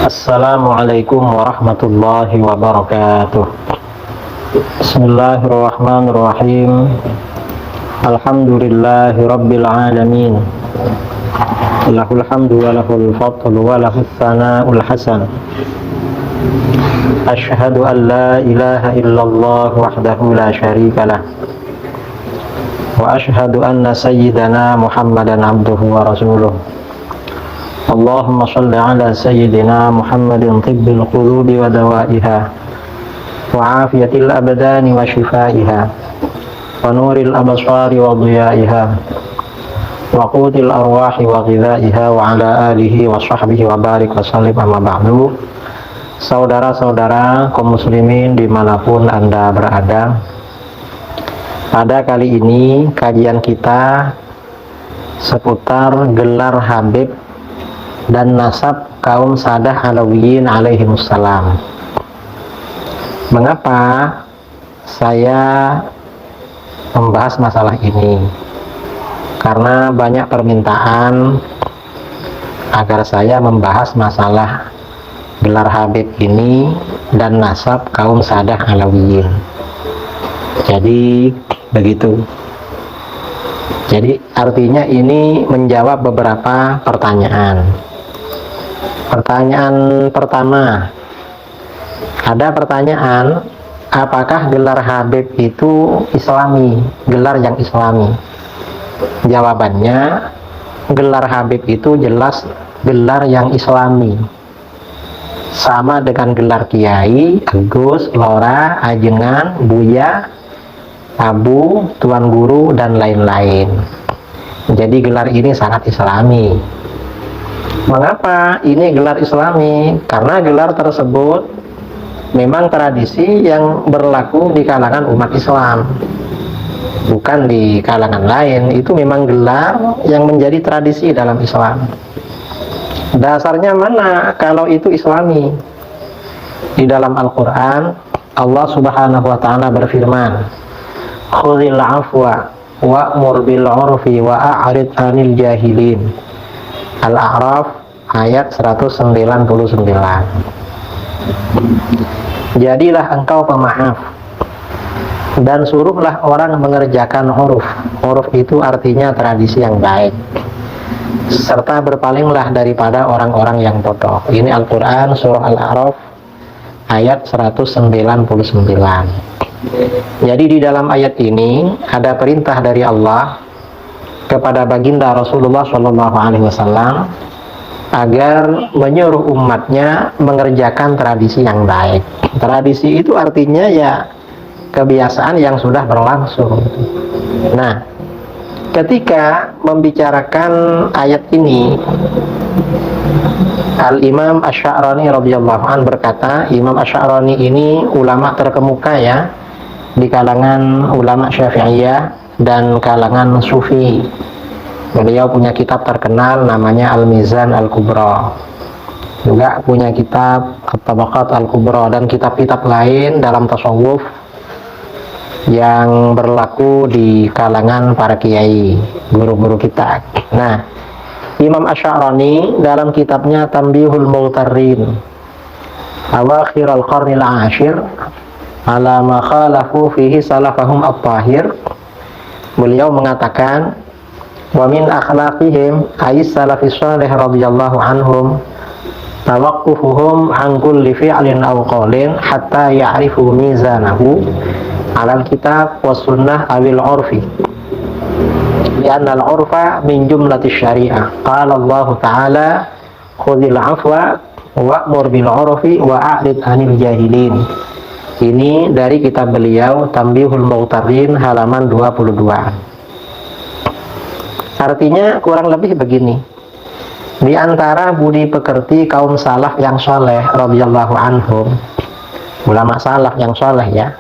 Assalamualaikum warahmatullahi wabarakatuh. Bismillahirrahmanirrahim. Alhamdulillahi rabbil alamin. Lahul hamdu wa lahul fadlu wa lahus sana'ul hasan. Asyhadu an la ilaha illallah wahdahu la syarika lah. Wa asyhadu anna sayyidana Muhammadan abduhu wa rasuluh. Allahumma shalli ala sayyidina Muhammadin tibbil qulubi wa dawaiha wa afiyatil abdani wa shifaiha wa nuril absari wa dhiyaiha wa qutil arwahi wa ghidhaiha wa ala alihi wa sahbihi wa barik wa sallim. Amma ba'du. Saudara-saudara kaum muslimin dimanapun Anda berada, pada kali ini kajian kita seputar gelar Habib dan nasab kaum Sadah Alawiyin alaihimussalam. Mengapa saya membahas masalah ini? Karena banyak permintaan agar saya membahas masalah gelar Habib ini dan nasab kaum Sadah Alawiyin. Jadi begitu. Jadi artinya ini menjawab beberapa pertanyaan. Pertanyaan pertama, ada pertanyaan, apakah gelar Habib itu islami, gelar yang islami? Jawabannya, gelar Habib itu jelas gelar yang islami, sama dengan gelar Kiai, Agus, Lora, Ajengan, Buya, Abu, Tuan Guru, dan lain-lain. Jadi gelar ini sangat islami. Mengapa ini gelar islami? Karena gelar tersebut memang tradisi yang berlaku di kalangan umat Islam, bukan di kalangan lain. Itu memang gelar yang menjadi tradisi dalam Islam. Dasarnya mana kalau itu islami? Di dalam Al-Quran Allah subhanahu wa ta'ala berfirman, khudhil afwa wa'mur bil 'urfi wa a'rid 'anil jahilin. Al-A'raf ayat 199. Jadilah engkau pemaaf dan suruhlah orang mengerjakan huruf. Huruf itu artinya tradisi yang baik, serta berpalinglah daripada orang-orang yang bodoh. Ini Al-Quran surah Al-A'raf ayat 199. Jadi di dalam ayat ini ada perintah dari Allah kepada baginda Rasulullah SAW agar menyuruh umatnya mengerjakan tradisi yang baik. Tradisi itu artinya ya kebiasaan yang sudah berlangsung. Nah, ketika membicarakan ayat ini, Al-Imam Asy'arani radhiyallahu anhu berkata, Imam Asy'arani ini ulama terkemuka ya di kalangan ulama Syafi'iyah dan kalangan Sufi. Beliau punya kitab terkenal namanya Al-Mizan Al-Kubra, juga punya kitab At-Tabaqat Al-Kubra dan kitab-kitab lain dalam tasawuf yang berlaku di kalangan para kiai, guru-guru kita. Nah, Imam Asy'arani dalam kitabnya Tanbihul Mughtarrin Awakhir al-Qarnil Ashir ala ma khalafu fihi salafahum at-tahir, beliau mengatakan, wa min akhlaqihim ay salafis salih radhiyallahu anhum tawaqqufuhum an kulli fi'lin aw qawlin hatta ya'rifu mizanahu ala al-kitab was sunnah awil 'urfi, li'anna al-'urfa min jumlati syariah. Qala Allah ta'ala khudhil 'afwa wa'mur bil 'urfi wa a'rid 'anil jahilin. Ini dari kitab beliau Tanbihul Mughtarrin halaman 22. Artinya kurang lebih begini. Di antara budi pekerti kaum salaf yang soleh radhiyallahu anhum, ulama salaf yang soleh ya,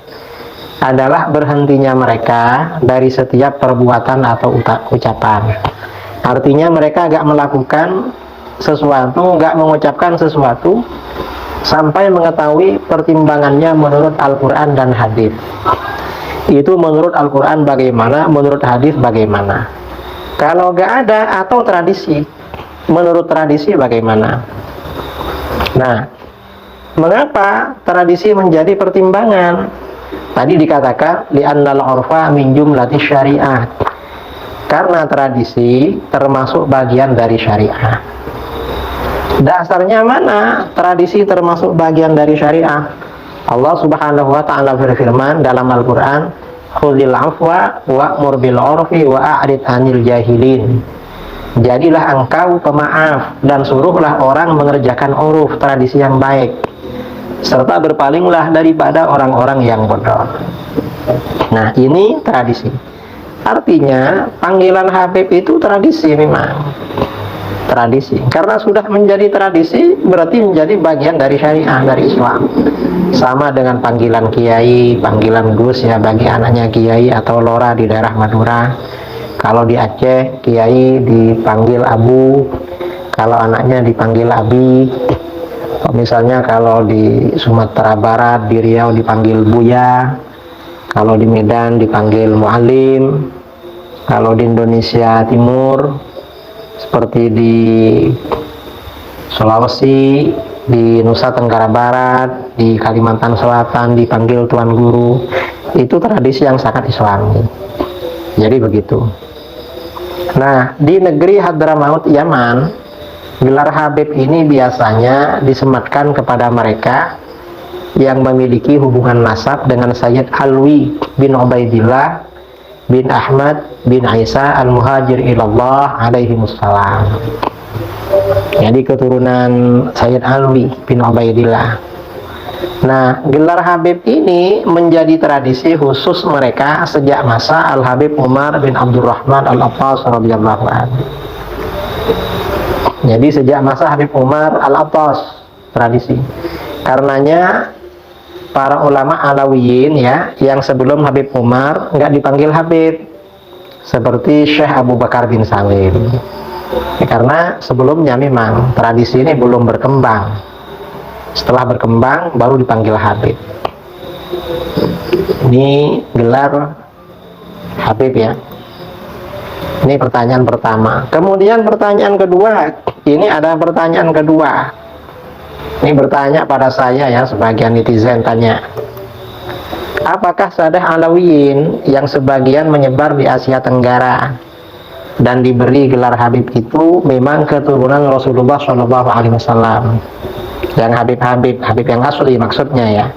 adalah berhentinya mereka dari setiap perbuatan atau ucapan. Artinya mereka gak melakukan sesuatu, gak mengucapkan sesuatu sampai mengetahui pertimbangannya menurut Al-Quran dan hadis. Itu menurut Al-Quran bagaimana, menurut hadis bagaimana. Kalau gak ada, atau tradisi, menurut tradisi bagaimana. Nah, mengapa tradisi menjadi pertimbangan? Tadi dikatakan li'annal 'urfa min jumlati syariah. Karena tradisi termasuk bagian dari syariah. Dasarnya mana tradisi termasuk bagian dari syariah? Allah Subhanahu wa taala berfirman dalam Al-Qur'an, "Khudhil 'afwa wa'mur bil 'urfi wa a'rid 'anil jahilin." Jadilah engkau pemaaf dan suruhlah orang mengerjakan uruf, tradisi yang baik, serta berpalinglah daripada orang-orang yang bodoh. Nah, ini tradisi. Artinya panggilan Habib itu tradisi, memang tradisi. Karena sudah menjadi tradisi berarti menjadi bagian dari syariah, dari Islam. Sama dengan panggilan kiai, panggilan gus ya bagi anaknya kiai atau lora di daerah Madura. Kalau di Aceh kiai dipanggil abu, kalau anaknya dipanggil abi. Misalnya kalau di Sumatera Barat, di Riau dipanggil buya, kalau di Medan dipanggil muallim, kalau di Indonesia Timur seperti di Sulawesi, di Nusa Tenggara Barat, di Kalimantan Selatan dipanggil tuan guru. Itu tradisi yang sangat Islami. Jadi begitu. Nah, di negeri Hadramaut Yaman, gelar Habib ini biasanya disematkan kepada mereka yang memiliki hubungan nasab dengan Sayyid Alwi bin Ubaidillah bin Ahmad bin Isa al-Muhajir ilallah alaihi wassalam. Jadi keturunan Sayyid Alwi bin Ubaidillah. Nah, gelar Habib ini menjadi tradisi khusus mereka sejak masa Al-Habib Umar bin Abdurrahman Al-Attas radhiyallahu anhu. Jadi sejak masa Habib Umar Al-Attas tradisi. Karenanya para ulama Alawiyin ya, yang sebelum Habib Umar nggak dipanggil Habib, seperti Syekh Abu Bakar bin Salim. Karena sebelumnya memang tradisi ini belum berkembang. Setelah berkembang baru dipanggil Habib. Ini gelar Habib ya. Ini pertanyaan pertama. Kemudian pertanyaan kedua. Ini ada pertanyaan kedua. Ini bertanya pada saya ya, sebagian netizen tanya, apakah Sadah Alawiyin yang sebagian menyebar di Asia Tenggara dan diberi gelar Habib itu memang keturunan Rasulullah SAW? Yang Habib yang asli maksudnya ya.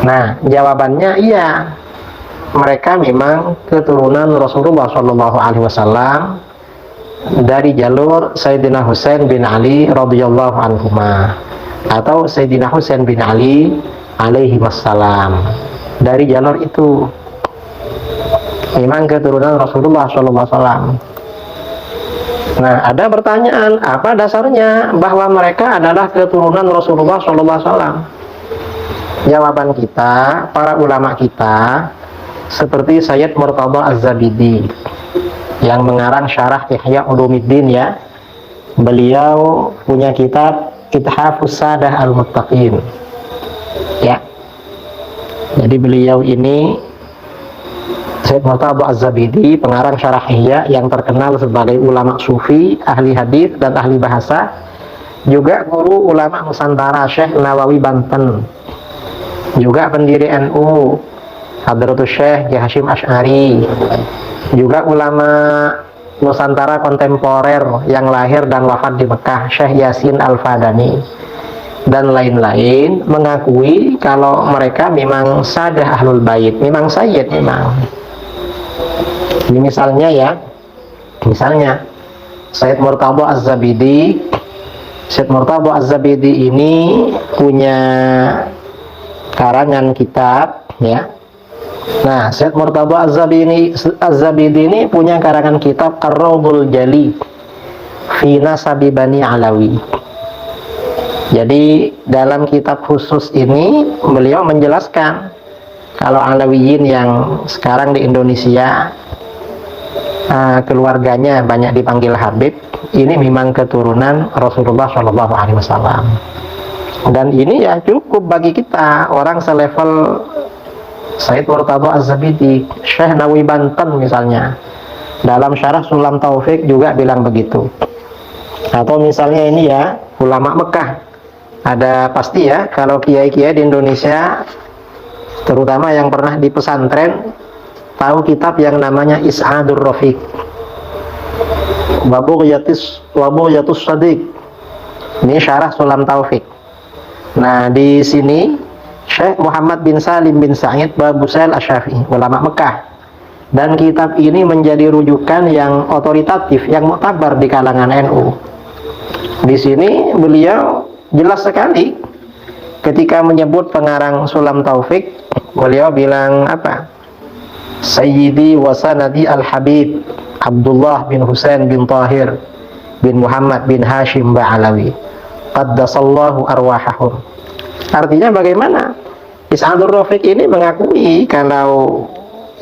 Nah, jawabannya iya. Mereka memang keturunan Rasulullah SAW dari jalur Sayyidina Husain bin Ali radhiyallahu anhuma atau Sayyidina Husain bin Ali alaihi wassalam. Dari jalur itu memang keturunan Rasulullah SAW. Nah, ada pertanyaan, apa dasarnya bahwa mereka adalah keturunan Rasulullah SAW? Jawaban kita, para ulama kita, seperti Sayyid Murtada Az-Zabidi yang mengarang syarah Ihya Ulumuddin ya. Beliau punya kitab Ithafus Sadah Al-Muttaqin. Ya. Jadi beliau ini Sayyid Murtada Az-Zabidi, pengarang syarah Ihya yang terkenal sebagai ulama sufi, ahli hadis dan ahli bahasa, juga guru ulama Nusantara Syekh Nawawi Banten, juga pendiri NU Hadratus Syekh Kiai Hasyim Asy'ari, juga ulama Nusantara kontemporer yang lahir dan wafat di Mekah Syekh Yasin Al-Fadani dan lain-lain, mengakui kalau mereka memang sadah ahlul bait, memang sayyid memang. Ini misalnya ya, misalnya Sayyid Murtada Az-Zabidi. Sayyid Murtada Az-Zabidi ini punya karangan kitab ya. Nah, Sayyid Murtada Az-Zabidi ini punya karangan kitab Ar-Rawdul Jali fi Nasabi Bani Alawi. Jadi dalam kitab khusus ini beliau menjelaskan kalau Alawiyin yang sekarang di Indonesia keluarganya banyak dipanggil Habib, ini memang keturunan Rasulullah SAW. Dan ini ya cukup bagi kita orang selevel Sayyid Murtada Az-Zabidi. Syekh Nawawi Banten misalnya dalam syarah Sulam Taufik juga bilang begitu. Atau misalnya ini ya ulama Mekah Ada pasti ya, kalau kiai-kiai di Indonesia, terutama yang pernah di pesantren, tahu kitab yang namanya Is'adur Rafiq, Wabughyatus Shadiq. Ini syarah Sulam Taufik. Nah, di sini Syekh Muhammad bin Salim bin Sa'id Babusail Asy-Syafi'i, ulama Mekah. Dan kitab ini menjadi rujukan yang otoritatif, yang muktabar di kalangan NU. Di sini beliau jelas sekali ketika menyebut pengarang Sulam Taufik, beliau bilang apa? Sayyidi wa sanadi al-Habib Abdullah bin Husain bin Tahir bin Muhammad bin Hashim Ba'alawi qaddasallahu arwahahum. Artinya bagaimana? Is'adur Rafiq ini mengakui kalau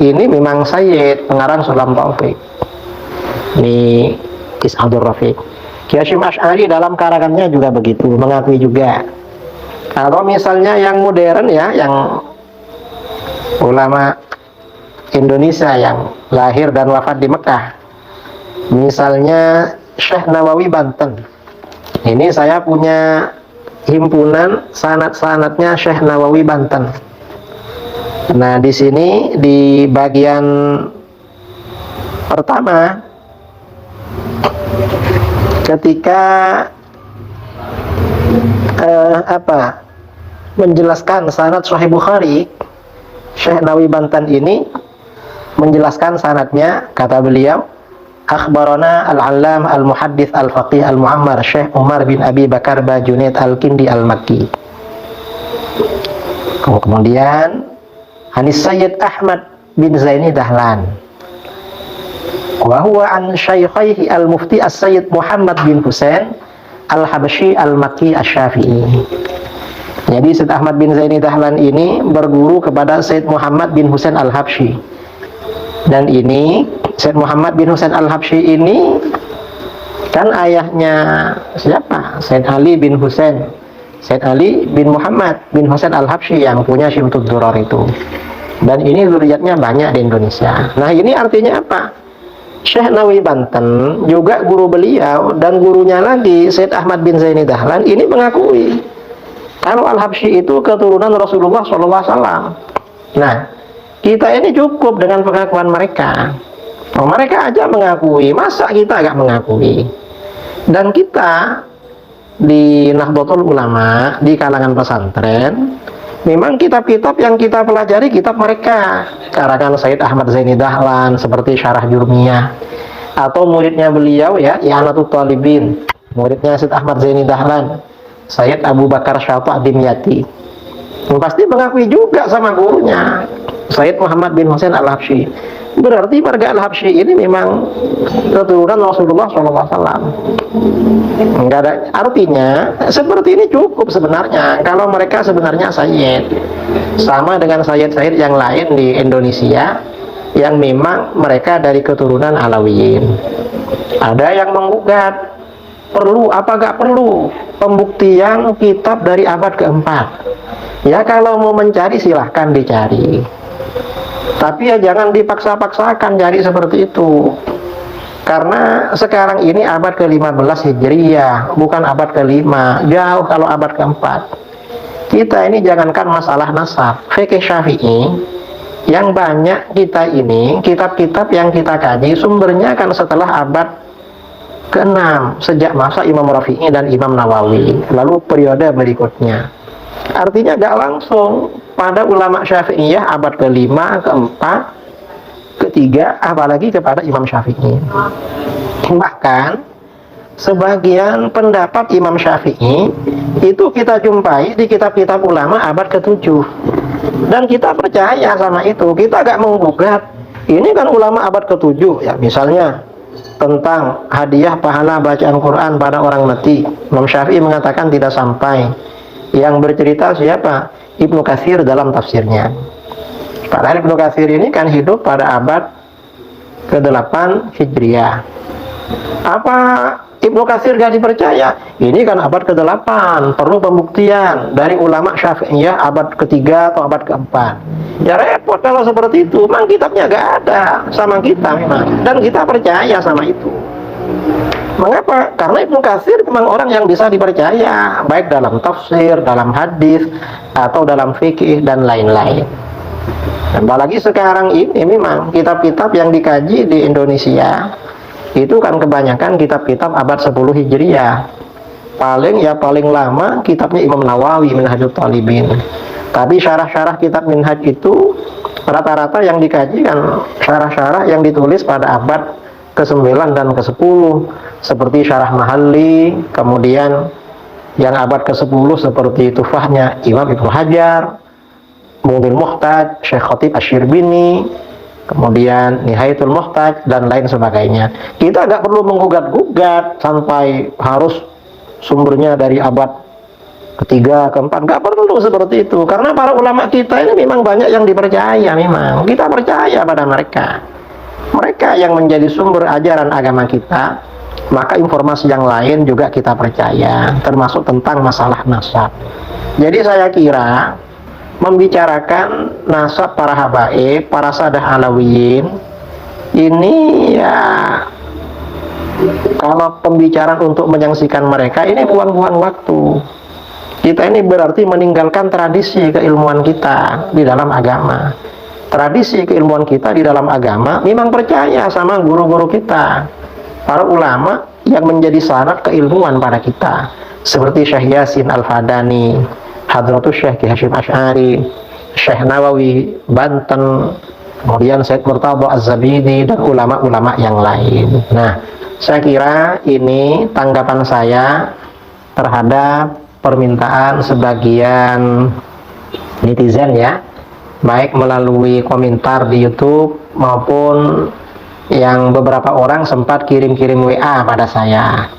ini memang Sayyid, pengarang Sulam Taufik. Ini Is'adur Rafiq. Ki Hasyim Asy'ari dalam karangannya juga begitu, mengakui juga. Kalau misalnya yang modern ya, yang ulama Indonesia yang lahir dan wafat di Mekah, misalnya Syekh Nawawi Banten. Ini saya punya himpunan sanad-sanadnya Syekh Nawawi Banten. Nah, di sini di bagian pertama, ketika menjelaskan sanad Sahih Bukhari, Syekh Nawawi Banten ini menjelaskan sanadnya, kata beliau, akhbarana al-allam al-muhaddits al-faqih al-mu'ammar Syekh Umar bin Abi Bakar Bajunaid al-Kindi al-Makki. Kemudian Anis Sayyid Ahmad bin Zaini Dahlan, wa huwa an syaikhaihi al-mufti as-Sayyid Muhammad bin Husain al-Habsyi al-Makki asy-Syafi'i. Jadi Sayyid Ahmad bin Zaini Dahlan ini berguru kepada Sayyid Muhammad bin Husain al-Habsyi. Dan ini Sayyid Muhammad bin Husain al-Habsyi ini kan ayahnya siapa? Sayyid Ali bin Husain, Sayyid Ali bin Muhammad bin Husain al-Habsyi yang punya Syimtud Durar itu. Dan ini zuriatnya banyak di Indonesia. Nah, ini artinya apa? Syekh Nawawi Banten juga guru beliau, dan gurunya lagi Sayyid Ahmad bin Zaini Dahlan ini mengakui kalau Al-Habsyi itu keturunan Rasulullah SAW. Nah, kita ini cukup dengan pengakuan mereka. Oh, mereka aja mengakui, masa kita agak mengakui? Dan kita di Nahdlatul Ulama, di kalangan pesantren, memang kitab-kitab yang kita pelajari kitab mereka, karangan Sayyid Ahmad Zaini Dahlan seperti Syarah Jurmiyah, atau muridnya beliau ya, I'anatul Talibin, muridnya Sayyid Ahmad Zaini Dahlan, Sayyid Abu Bakar Syata' Dimyati. Pasti mengakui juga sama gurunya Sayyid Muhammad bin Husain al-Habsyi. Berarti marga al-Habsyi ini memang keturunan Rasulullah SAW. Enggak ada, artinya seperti ini cukup sebenarnya. Kalau mereka sebenarnya Sayyid, sama dengan Sayyid-Sayyid yang lain di Indonesia yang memang mereka dari keturunan Alawiyin. Ada yang menggugat, perlu apa gak perlu pembuktian kitab dari abad keempat. Ya, kalau mau mencari silahkan dicari, tapi ya jangan dipaksa-paksakan cari seperti itu. Karena sekarang ini abad ke-15 Hijriyah, bukan abad ke-5, jauh kalau abad ke-4. Kita ini jangankan masalah nasab, fikih Syafi'i yang banyak kita ini, kitab-kitab yang kita kaji sumbernya kan setelah abad ke-6, sejak masa Imam Rafi'i dan Imam Nawawi, lalu periode berikutnya. Artinya gak langsung pada ulama Syafi'iyah abad ke-5, ke-4, ke-3, apalagi kepada Imam Syafi'i. Bahkan sebagian pendapat Imam Syafi'i itu kita jumpai di kitab-kitab ulama abad ke-7, dan kita percaya sama itu. Kita gak menggugat. Ini kan ulama abad ke-7 ya, misalnya tentang hadiah pahala bacaan Quran pada orang mati, Imam Syafi'i mengatakan tidak sampai. Yang bercerita siapa? Ibnu Katsir dalam tafsirnya. Padahal Ibnu Katsir ini kan hidup pada abad ke-8 Hijriah. Apa Ibnu Katsir gak dipercaya? Ini kan abad ke-8, perlu pembuktian dari ulama Syafi'iyah abad ke-3 atau abad ke-4. Ya repot kalau seperti itu. Memang kitabnya gak ada sama kita memang, dan kita percaya sama itu. Mengapa? Karena Ibnu Katsir memang orang yang bisa dipercaya, baik dalam tafsir, dalam hadis, atau dalam fikih dan lain-lain. Apalagi sekarang ini memang kitab-kitab yang dikaji di Indonesia itu kan kebanyakan kitab-kitab abad 10 Hijriah. Paling lama kitabnya Imam Nawawi, Minhajul Talibin. Tapi syarah-syarah kitab Minhaj itu rata-rata yang dikaji kan syarah-syarah yang ditulis pada abad ke-9 dan ke-10, seperti Syarah Mahalli, kemudian yang abad ke-10 seperti Tufahnya Imam Ibnu Hajar, Mughil Muhtaj, Syekh Khatib Asy-Syirbini, kemudian Nihayatul Muhtaj, dan lain sebagainya. Kita nggak perlu menggugat-gugat sampai harus sumbernya dari abad ketiga, keempat, nggak perlu seperti itu, karena para ulama kita ini memang banyak yang dipercaya, memang kita percaya pada mereka yang menjadi sumber ajaran agama kita, maka informasi yang lain juga kita percaya, termasuk tentang masalah nasab. Jadi saya kira membicarakan nasab para habaib, para sadah alawiyin, ini ya kalau pembicaraan untuk menyaksikan mereka ini buang-buang waktu. Kita ini berarti meninggalkan tradisi keilmuan kita di dalam agama. Tradisi keilmuan kita di dalam agama memang percaya sama guru-guru kita, para ulama yang menjadi syarat keilmuan pada kita, seperti Syekh Yasin Al-Fadani, Hadratus Syekh Hasyim Asy'ari, Syekh Nawawi Banten, kemudian Syekh Murtadha Az-Zabidi, dan ulama-ulama yang lain. Nah, saya kira ini tanggapan saya terhadap permintaan sebagian netizen ya, baik melalui komentar di YouTube maupun yang beberapa orang sempat kirim-kirim WA pada saya.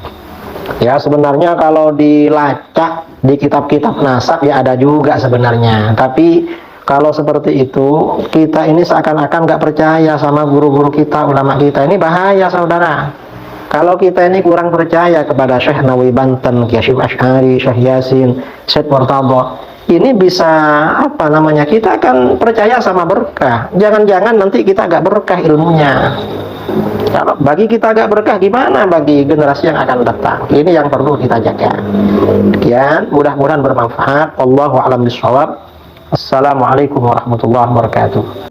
Ya, sebenarnya kalau dilacak di kitab-kitab nasab ya ada juga sebenarnya, tapi kalau seperti itu kita ini seakan-akan nggak percaya sama guru-guru kita, ulama kita. Ini bahaya, saudara. Kalau kita ini kurang percaya kepada Syekh Nawawi Banten, Hasyim Asy'ari, Syekh Yasin, Syekh Murtadha, ini bisa apa namanya, kita akan percaya sama berkah. Jangan-jangan nanti kita agak berkah ilmunya. Kalau bagi kita agak berkah, gimana bagi generasi yang akan datang? Ini yang perlu kita jaga. Sekian, mudah-mudahan bermanfaat. Wallahu a'lam bishawab. Assalamualaikum warahmatullahi wabarakatuh.